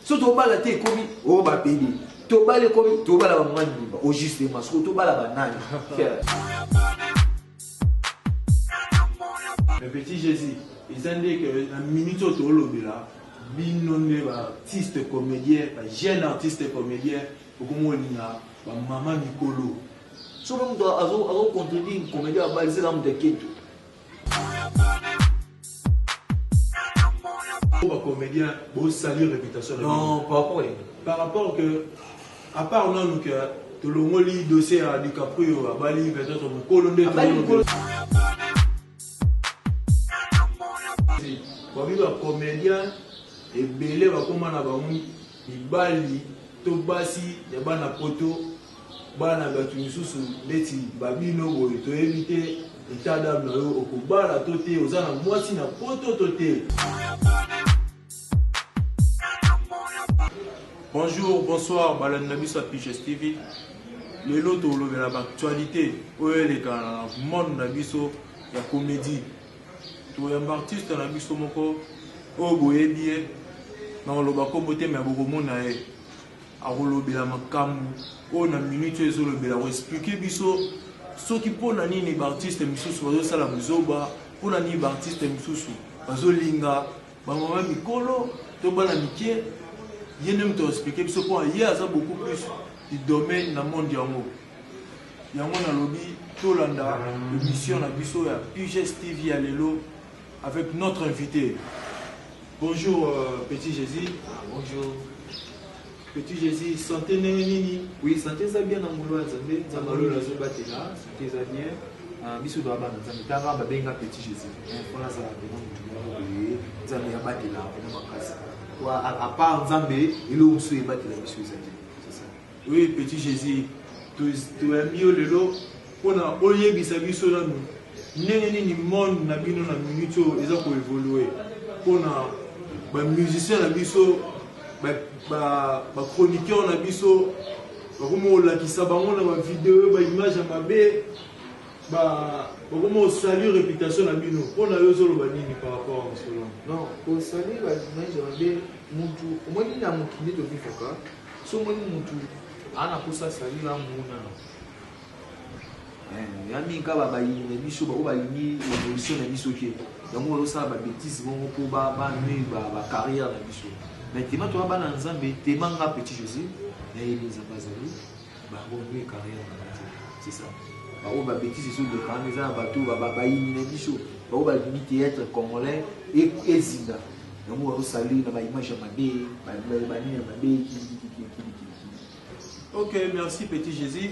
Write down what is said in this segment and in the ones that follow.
So to bala te komi o ba pedi. To bala komi to bala ba mani ba. O juste mas ko to bala ba nani. Le petit Jésus, ils ont dit que la minute au là, binonné artiste comédien, jeune artiste comédien, pour comment on a maman Nicolo. So même toi azo contredire comédien à baliser l'âme de Keto. Pour comédien, beau salut réputation. Non, par rapport que, à part non que tout le monde lit dossier à DiCaprio, à Bali, peut-être mon colonel. Babiba comédien et belé va comment na bamu ibali to basi ya bana poto bana batu misusu leti babino boy to éviter état d'âme na yo okobala to te ozana mwasi na poto to te. Bonjour, bonsoir, Balan Nabiso Piches TV. Le loto de l'actualité, où est le monde Nabiso, la comédie. Tout un artiste Nabiso Moko, au Boébie, dans le bako beauté, mais beaucoup de monde a roulé la macamu, on a minute et sur le bel à expliquer Biso, ce qui pour nani les artistes Misusu, Bazo Salamuzoba, pour nani les artistes Misusu, Bazo Linga, Bamama Mikolo, Toba Namiké. Je ne peux expliquer ce point. Il y a beaucoup plus du domaine dans le monde. Il y a un lobby, Tolanda, l'émission à Bisso, Piges TV à Lelo, avec notre invité. Bonjour, Petit Jésus. Bonjour. Petit Jésus, santé Nini. Oui, santé ça bien dans mon lois, santé ça santé ça bien. Bisso doit avoir un tanga babenga Petit Jésus. On a ça bien. Ça bien battre là, on va casser. À part Nzambé, il a aussi battu la mission. Oui, Petit Jésus, tu es mieux le lot. On a oublié bisabiso là nous. Ni monde na bino na minute ils ont évolué. On a ba musicien na biso, ba chroniqueur na biso, ba comment la qui sabango na ba vidéo, ba image à mabe, ba comment salut réputation na bino. On a eu zolo ba nini par rapport à cela. Non, au salut ba image mabe. Mutu omoni na mukinde to bifoka so moni mutu ana kosa sali la muna yami ka ba yine biso ba ba yini évolution na biso ke donc on ça ba bêtise mon ko ba carrière na biso mais tema to ba na nzambe tema nga Petit Jésus na yeli nzambazali ba bonne carrière na c'est ça ba bêtise sur de quand les bateau ba yini na biso ba yini théâtre congolais et zinda. Ok, merci Petit Jésus.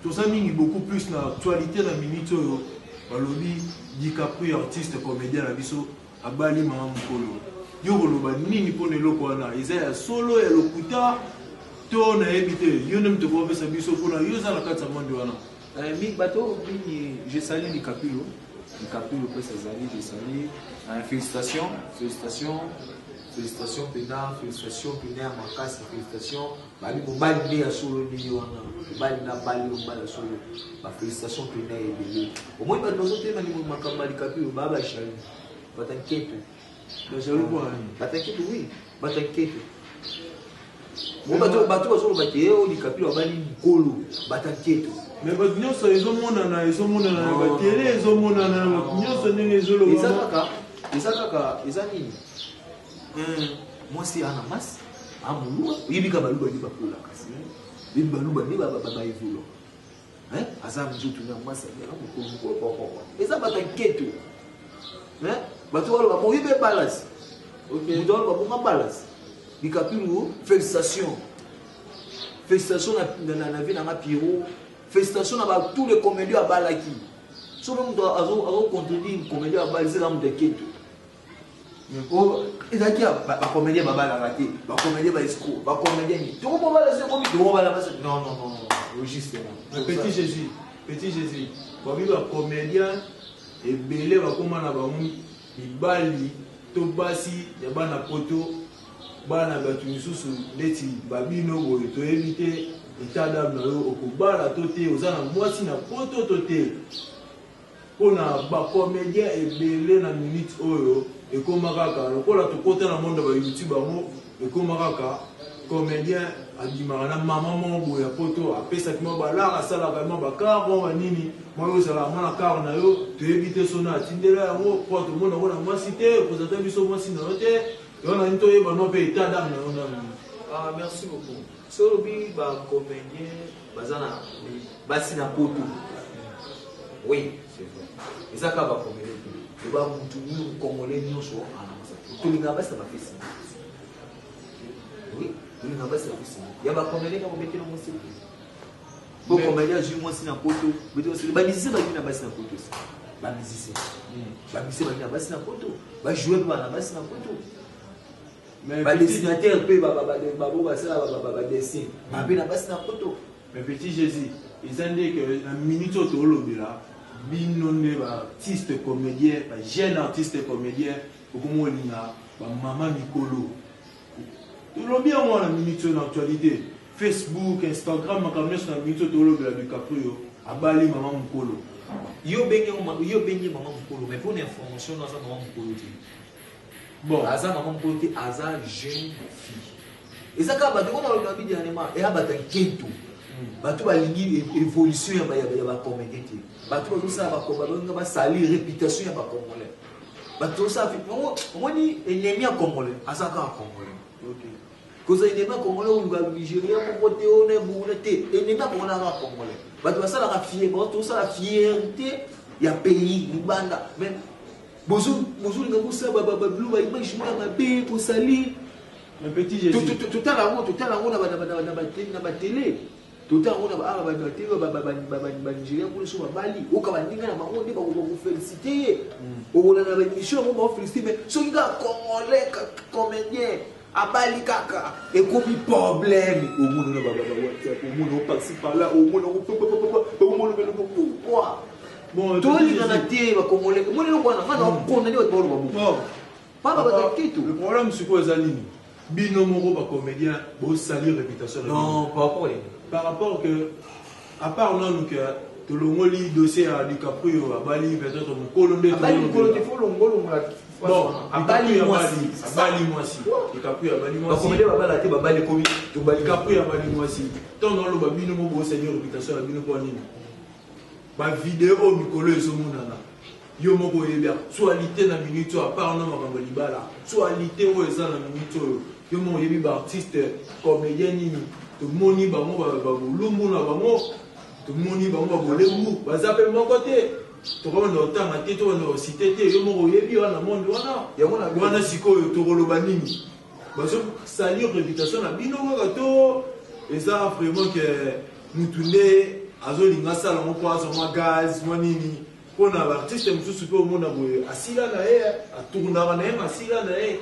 Tout ça mis beaucoup plus dans l'actualité dans la minute. Balobi DiCaprio artiste comédien la biso abali mama mukolo. Yo boloba nini pone loko wana Isaiah solo et lokuta to na ebité. Yo nem te ko sa biso pona yo za la kata monde wana. Mi bateau je salue DiCaprio. DiCaprio pour ses amis, je salue. Félicitations, Pénard, félicitations, Pénard, Makas, félicitations. Bali Bali à solo Niwana, Bali na Bali Bali solo. Félicitations, Pénard et Bélé. Au moins, nous autres, nous avons DiCaprio, Baba Chali. Pas t'inquiète. Pas t'inquiète, oui. Pas t'inquiète. Bon, bateau, solo bateau, DiCaprio, Bali Kolo. Pas t'inquiète. Mais ils ont mon nana, ils ont mon nana, ils ont mon nana, ils ont mon nana. Moi c'est un masse, un moulou, il y a un moulou qui va pour la casse. Il y a un moulou qui va évoluer. Hein? Azam joue tout le monde, ça vient et ça va t'inquiéter. Hein? Bah tu vois, il va balance. Ok. Tu dois pas balance. DiCaprio, félicitations. Félicitations dans la vie dans ma Pierrot. Félicitations à tous les comédiens à Balaki. Si vous avez contredire les comédiens à Balaki, c'est l'âme de Keto. Et là, il y a des comédiens à Balaki, des comédiens à Esco, des comédiens à Esco. Tout le monde va laisser comme il va laisser. Non, justement. Petit Jésus, quand il y a des comédiens, et belé va comme on a il bali, to basi, il y a bana poto, bana batu misusu, leti babino boy, to éviter. État d'âme na yo okobala toté ozana mwasi na poto toté pona ba comédien ebele na minute oyo ekoma kaka lokola tokota na monde ba YouTube bango ekoma kaka comédien abimaka na mama moko boye ya poto apesaki mwa balare asalaka mwa bakar mwa banini mwa oyo ezalaka mwa na kar na yo toyebi te sono atindela yango po tomona ngo na mwasi te okozata biso mwasi na yo te yo na nini toyeba no mpe etat dame na yo nanu. Merci beaucoup. Solobi bacomédien baza na basi na poto. Oui, c'est vrai. Ezaka bacomédien te ba mutu ni congolais nyonso ana masaki tolinga basi na bafesi. Oui, tolinga basi na bafesi. Ya bacomédien ka mobetela mwasi. Bo comédien ju mwasi na poto, betela mwasi ba musicien ba na basi na poto. Ba musicien. Ba musicien ba na basi na poto. Ba joueur ba na basi na poto. Mais dessinateur peut dessin mais petit Jésus ils ont dit que la minute au là binonné artiste comédien jeune artiste comédien comme Olinga maman Mikolo tout le bien moi la minute en actualité Facebook Instagram ma caméra sur la minute au là du Caprio à Bali maman Mikolo yo bengi maman Mikolo mais pour l'information dans ça maman Mikolo. Bon, Aza maman côté Aza jeune fille. Et ça quand bato on a le dernièrement et a bato keto. Bato ba lingi évolution ya ba comédien. Bato ça ba combattre ba salir réputation ya ba congolais. Bato ça fait on dit ennemi congolais, Aza ka congolais. OK. Cause ennemi congolais ou ga Nigeria mon côté on est bonité, ennemi congolais ka congolais. Bato ça la fierté, bato ça la fierté ya pays Libanda même bonjour les gars, ça blue image moi bé pour salir un petit Jésus tout à l'heure na télé tout à l'heure na télé ba Nigeria pour so ba Bali o ka bandinga na bango ndi ba ko féliciter o na ba émission on va féliciter mais so nga congolais comédien a Bali kaka et comme problème au monde na ba WhatsApp au monde on passe par là au monde on pourquoi. Bon, tout le monde a été congolais. Moi, je ne sais pas. Le problème, c'est quoi, Zalini? Binomoro, pas comédien, bon, salir réputation. Non, pas rapport. Par rapport que, à part non, que tout le monde lit dossier à DiCaprio, à Bali, peut-être mon colombien. À Bali, il faut l'ongolo. Bon, à Bali, moi aussi. DiCaprio, à Bali, moi aussi. DiCaprio, à Bali, moi aussi. Tant dans le binomoro, salir réputation, la binomoro. Ma vidéo Mikolo ezomonana yo moko yebia actualité na minute à part na makambo libala actualité o eza na minute yo moko yebi ba artiste comédien nini to moni bango ba lumbu na bango to moni bango ba bolembu baza pe moko te to ko na otanga te to na cité te yo moko yebi wana monde wana sikoyo to koloba nini bazo salir réputation na bino kaka to eza vraiment que mutunde azolinga sala moko azoma gaz monini pona artiste mususu pe omona boye asila na ye atournaka na ye masila na ye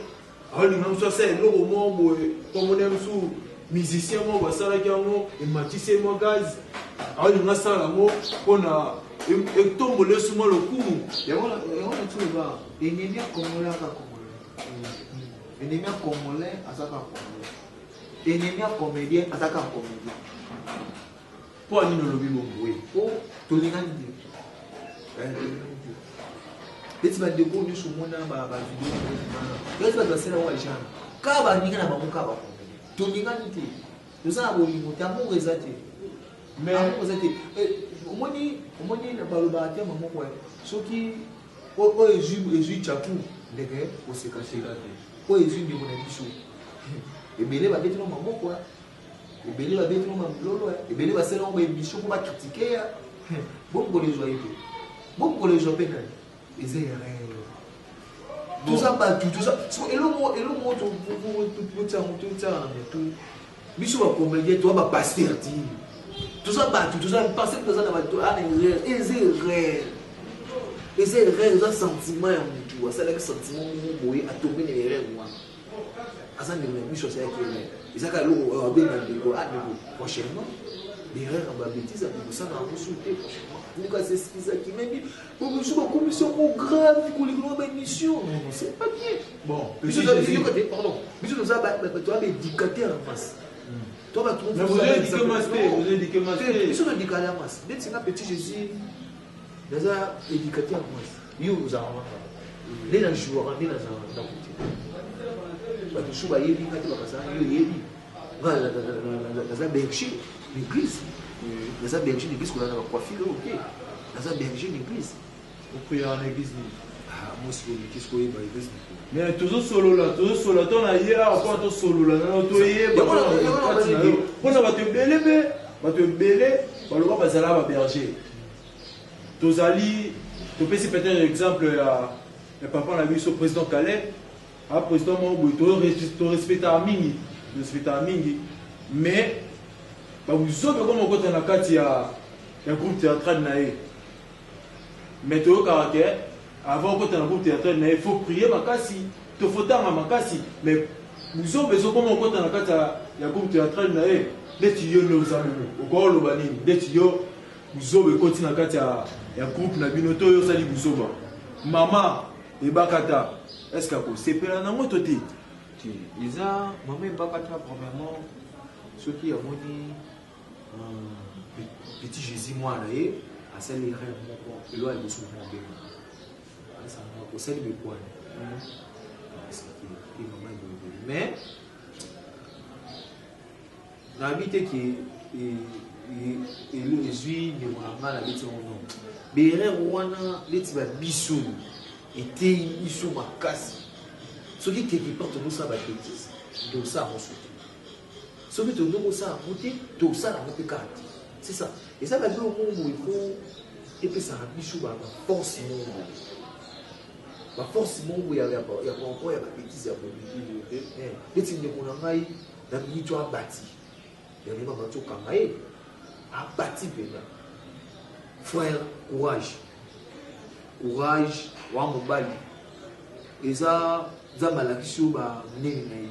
aolinga musu asa eloko mo boye komona musu musicien mo basalaki yango ematisi mo gaz aolinga sala yango pona etombola esuma lokumu yango tuba ennemi congolais aka congolais ennemi congolais azaka congolais ennemi comédien azaka comédien. Pour aller dans le bureau, oui. Pour tout les gens dire. Et tu vas découvrir sur mon vidéo. Et tu vas passer là où les gens. Quand va venir dans mon cas, tout les gens dire. Tout ça a voulu monter à mon résultat. Mais au moins na baloba te maman quoi. Ceux qui ezu chapu ndeke osekase là. O ezu ndi mona biso. Ebele ba betino maman quoi. Ebele ba betino mamlolo ebele ba sela ngo émission ko ba critiquer bongo les joyeux bongo les joyeux pénal ezé tout ça pas tout ça et le mot tout ça tout biso ba comédien toi ba pasteur ti tout ça pas tout ça passer dans ça ba ezé un sentiment ya mutu ça le sentiment boye atomber les rêves moi asa de biso ça que ezaka lo abena ndeko adeko prochainement l'erreur en bêtise à ça na consulter prochainement nous cas c'est ce qui même pour nous sur commission grave pour les grandes émissions non c'est pas bien bon pardon biso nous a toi éducateur en face toi va trouver vous avez dit que master biso nous éducateur en face dès c'est un petit Jésus déjà éducateur en face yo nous avons les joueurs les dans batosu bayebi nga te bakasala yo yebi nga naza berger l'église naza berger l'église kolanda bacoiffure ok naza berger l'église opriya na église nini mosi olekisi koyeba église mais tozosolola tona ye awa mpona tosolola nano toyeba mpona bato ebele mpe bato ebele baloba bazala baberger tozali topesi peut-être exemple ya papa na biso président Calais président moko boye torespectaka mingi mais babuzobe koma okota na kati ya groupe théâtral na ye mais toyokaka ke avant okota na groupe théâtral na ye faut prier makasi tofotanga makasi mais buzobe ezokoma okota na kati ya groupe théâtral na ye ndeti yo nozamo okoloba nini ndeti yo buzobe ekoti na kati ya groupe na bino to yo osali buzoba mama ebakata est-ce que akosepela nango to te eza mama ebakata premièrement soki amoni petit Jésus mwana ye asali rêve moko elo aliboso mobema osali bekwane mama ebobeli mais nayebi te ke ezwi ndeko na nga na beti yango non berere wana neti babiso eteyi biso makasi soki quelque part tozosala babétise tosala moso te soki tondo kosala yango te tosala yango mpe kaka te c'est ça eza babiloko mongo ifo epesaka biso baforce mongo baforce mongo ya encore ya babétise ya bolingi neti ndeko na ngai na mingi to abati yanema bato okanga ye abati mpena frère courage wa mobali eza nzambe alakisi yo banene na ye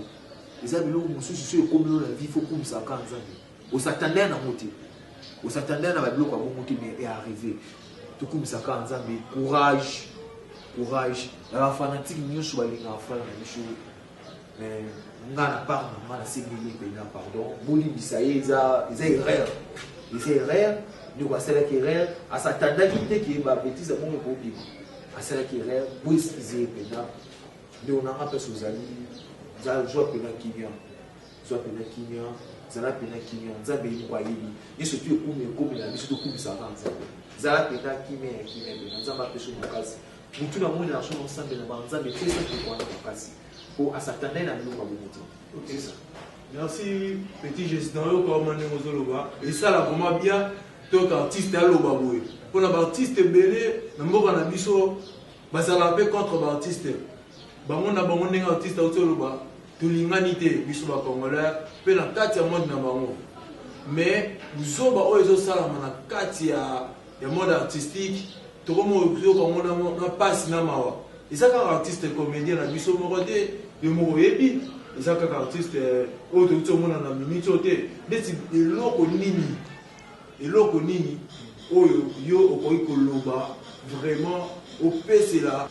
eza biloko mosusu so ekomelo na vie fo okumisaka nzambe osatandere nango te osatandere na babiloko ya bongo te mais earrive tokumisaka nzambe courage na bafanatike nyonso balingaka frère na biso mais nga na part na nga nasengeli mpena pardon bolimbisa ye eza erreur ndeko asalaki erreur asatandaki te ke babétise ya bongo ekobima asalaki erreur po eskize ye mpena ndeko nanga mpesi ozali zwa pena kimia zala pena kimia nzambe ye moko ayebi nyonso tu ekomi na biso tokumisaka nzambe zala pena kimia pena nzambe apesi makasi mutu na moni naso nosambela banzambe pesa tekwana makasi po asatandai na biloko ya bongo te. Merci petit gestion yo kwa mane ngozoloba esala vraiment bien to artiste aloba boye pona ba artiste belé na mboka na biso bazala pe contre ba artiste bango na bango ndenge artiste aloba tulingani te biso ba congolais pe na kati ya monde na bango mais uzoba oyo ezosalama na kati ya monde artistique tokomo yo kongo na passe na mawa eza kaka artiste comédien na biso moko te yo moko yebi eza kaka artiste oyo tokuti omona na minute oyo te neti eloko nini oyo yo okoki koloba vraiment opesela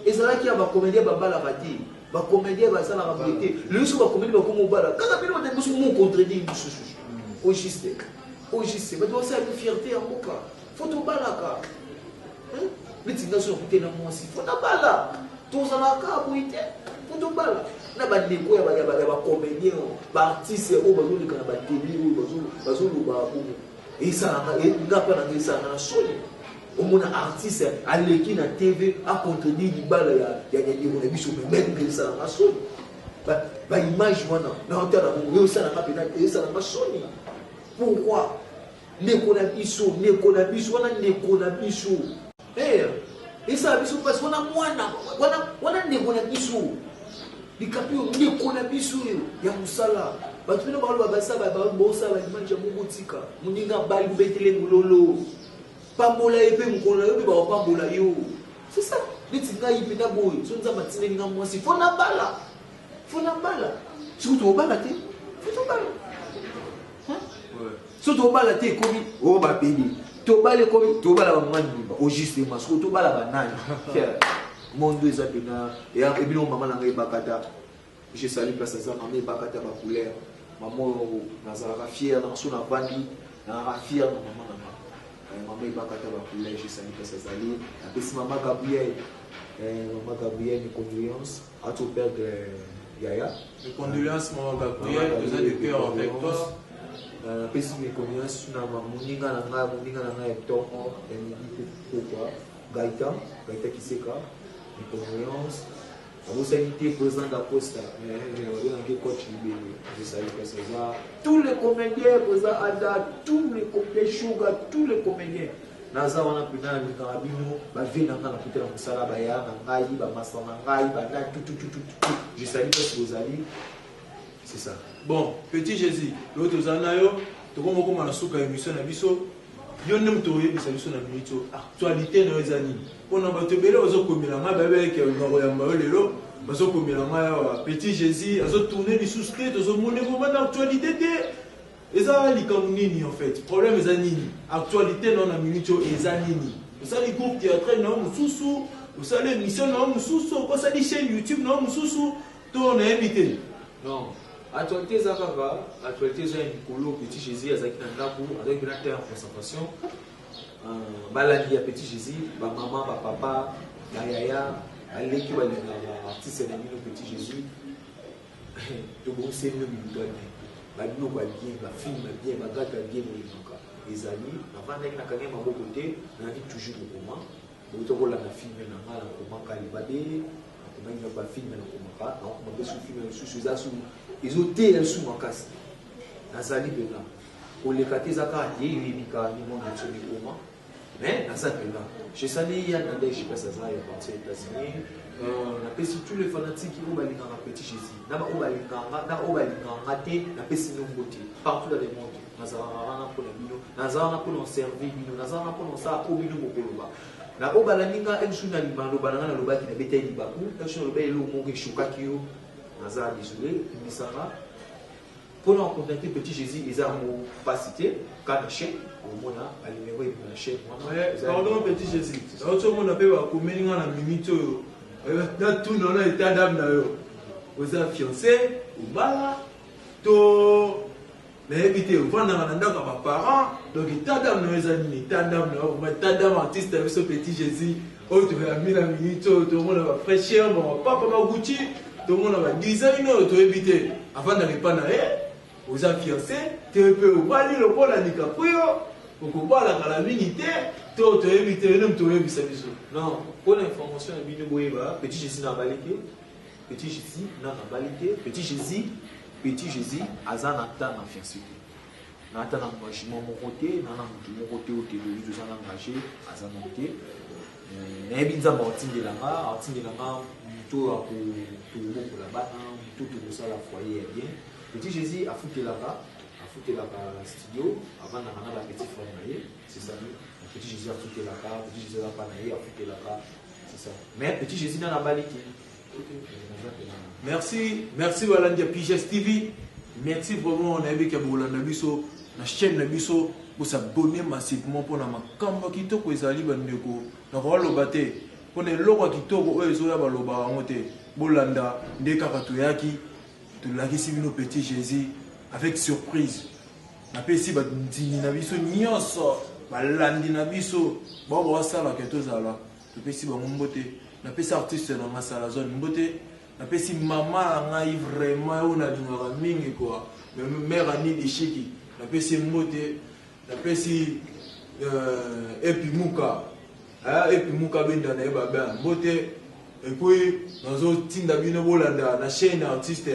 ezalaki ya bacomédien babalaka te bacomédien basalaka boye te lelo so bacomédien bakoma obala kaka bino bata biso mo contredire mosusu ojuste bato basala fierté ya mboka fo tobalaka neti nga so nakute na mwasi fo nabala tozalaka boye te fo tobala na bandeko ya bacomédien baartiste oyo bazoleka na bateli oyo bazoloba bongo esalanga nga mpe nanga esalanga na soni omona artiste aleki na tv acontredire libala ya ndeko na biso memenge esalanga soni baimage wana na otala bongo yo esalanga mpena esalanga soni pourquoi ndeko na biso wana ndeko na biso esala biso mpasi wana ndeko na biso likapi oyo ndeko na biso oyo ya mosala bato pena bakoloba bosala image ya bongo tika moninga bali betele mololo pambola ye mpe mokolo na yo mpe bakopambola yo c'est ça neti ngai mpena boye so nzambe atindeli nga mwasi fo nabala soki tobala te fo tobala so tobala te ekomi oyo bapeli tobala ekomi tobala bamwandimba ojustement soki tobala banani mondo eza pena ebino mama na ngai ebakata je sali place aza mama ebakata bacouleur mama oyo nazalaka fier nanso navandi nazalaka fier na mama na mama ebakata bacouleur je sali place azali apesi mama Gabriel mes condoléances à ton père Yaya. Mes condoléances, mon Gabriel, nous avons des cœurs avec toi. Pesi mes condoléances na moninga na ngai Tongo pourquoi Gaïta Kiseka mes condoléances abosalité président d'Aposta mais coach libéré je salue ça tous les comédiens président Ada tous les comédiens Sugar tous les comédiens naza wana pena na karabino ba vena na kutela musala ba ya na ngai ba masa na ngai ba na tout je salue parce que vous allez. C'est ça. Bon, petit Jésus, l'autre Zanayo, tu vois comment on a souka émission na biso, yo nem to yebisa biso na minute actualité na ezani. On a bato bele ozo komela ma bebe ke ngoro ya mbayo lelo, bazo komela ma ya petit Jésus, azo tourner les sous-scrits, ozo mone vraiment d'actualité té. Eza likamu nini en fait? Problème ezani. Actualité non na minute ezani. Vous savez groupe théâtre na mususu, vous savez émission na mususu, ko sa di chaîne YouTube na mususu, to on a invité. Non. Actualité Zakava, actualité Jean Nicolo, petit Jésus, avec Nandaku, avec une terre en concentration. Baladi à petit Jésus, ma maman, ma papa, ma yaya, l'équipe de l'artiste et petit Jésus. Tout le monde sait mieux que nous. Ma bio va bien, ma fille va bien, ma gâte va bien, les amis. Avant d'être à ma côté, on a dit toujours au comment. Vous avez la fille, on a comment calibrer. On a pas film, on a pas film, ils ont été sous ma casse. Nazali Bena. Pour les Katezaka, il y a eu des cas de monde sur les communs. Mais Nazali Bena. Chez Sali, il y a un je passe à ça, il y a parti aux États-Unis. On a passé tous les fanatiques qui ont balayé un petit Jésus. N'a pas balayé un raté, n'a pas signé un côté. Partout dans le monde. Nazarana pour la bino, Nazarana pour l'en servir, Nazarana pour l'en ça, pour bino Bokoloba. Na obalaninga elsuna libando balanga na lobaki na beta libaku elsuna lobaki lo monge shukakio naza désolé misanga pour en contacter petit Jésus ils ont pas cité quand chaîne au mona à numéro de la chaîne pardon petit Jésus autre monde a fait ba komeninga na minute na tout non na état d'âme na yo vous avez fiancé ou bala to mais évitez vous prendre dans ndaka ba parents donc tadam no ezani tadam no ma tadam artiste avec ce petit Jésus oh tu vas mis la minute tout le monde va fraîchir bon papa ma Gucci tout le monde va design to éviter avant d'aller pas na vous avez fiancé tu peux oublier le pôle andika kuyo pour pas la minute to éviter même to éviter biso non pour l'information bino boyeba petit Jésus na balike petit Jésus na balike petit Jésus azana ta na fiancé nata na engagement mon côté na mon côté au télé deux ans engagé azana côté na ebinza matindelanga to a pour la bana tout ça la foyer bien petit Jésus a foutu là-bas studio avant na petit frère naie c'est ça petit Jésus a foutu là-bas petit Jésus a pas naie a foutu là-bas c'est ça mais petit Jésus na baliki. Merci Walandia PJS TV. Merci vraiment on a vu que Bolanda biso na chaîne na biso pour s'abonner massivement pour na makamba kitoko ezali bandeko na ko lobate pour ne lokwa kitoko oyo ezoya baloba ngote Bolanda ndeka katoyaki to lakisi bino petit Jésus avec surprise na pesi ba ndini na biso nyonso balandi na biso bo sala ke tozala to pesi ba mbote na pesi artiste na masala zone mbote na pesi maman ngai vraiment on a dingaka mingi quoi mère ani dishiki na pesi mbote na pesi epimuka benda na baba mbote et puis nazo tinda bino bolanda na chaîne artiste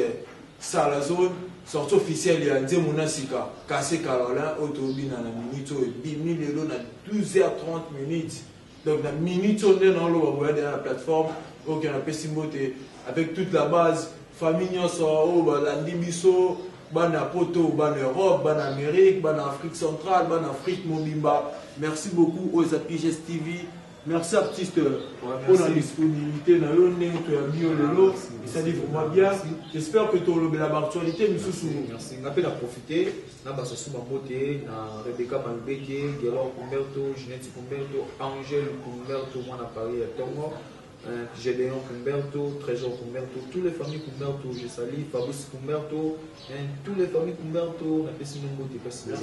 sala zone sortie officielle ya Nzemu Nasika Kassé Carolin autobina na minute et 10 000 euros na 12h30 minutes. Donc la minute on est dans la plateforme ok on a pesi mbote avec toute la base famille nyonso balandi biso bana poto bana Europe bana Amérique bana Afrique centrale bana Afrique mobimba merci beaucoup aux PJS TV merci artiste pour la disponibilité na yo ndenge to ya bio lelo ça dit vraiment bien j'espère que to la actualité misusu merci ngapé na profiter na basasu mbote na Rebecca Malbeke Guerrero Kumberto Ginette Kumberto Angèle Kumberto mwana Paris Tongo Gédéon Kumberto, Trésor Kumberto, toutes les familles Kumberto, je salue Fabrice Kumberto, toutes les familles Kumberto, on a fait ce nombre de personnes.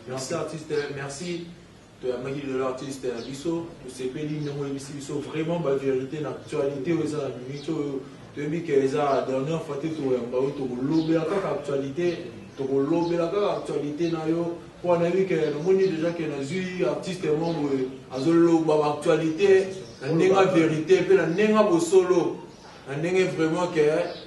Merci artiste, merci de la magie de l'artiste Bisso, de ces pays vraiment la vérité, l'actualité aux tu as vu que la dernière fois que tu as lobé la actualité, tu as lobé la actualité. On a vu que nous déjà que les artistes ont lobé l'actualité, la vérité, puis la solo. Vraiment que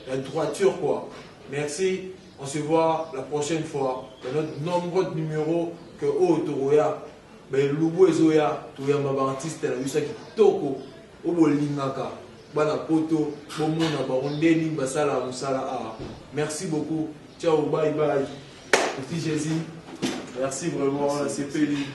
la droiture quoi. Merci. On se voit la prochaine fois dans notre nombreux numéros que Toroya, ben Lubu Ezoya, Toya artiste la visa qui toko, Obolingaka, Bana Poto, Bomona Barondeli, Basala Musala. Merci beaucoup. Ciao, bye bye. Petit Jésus. Merci vraiment, c'est Péli.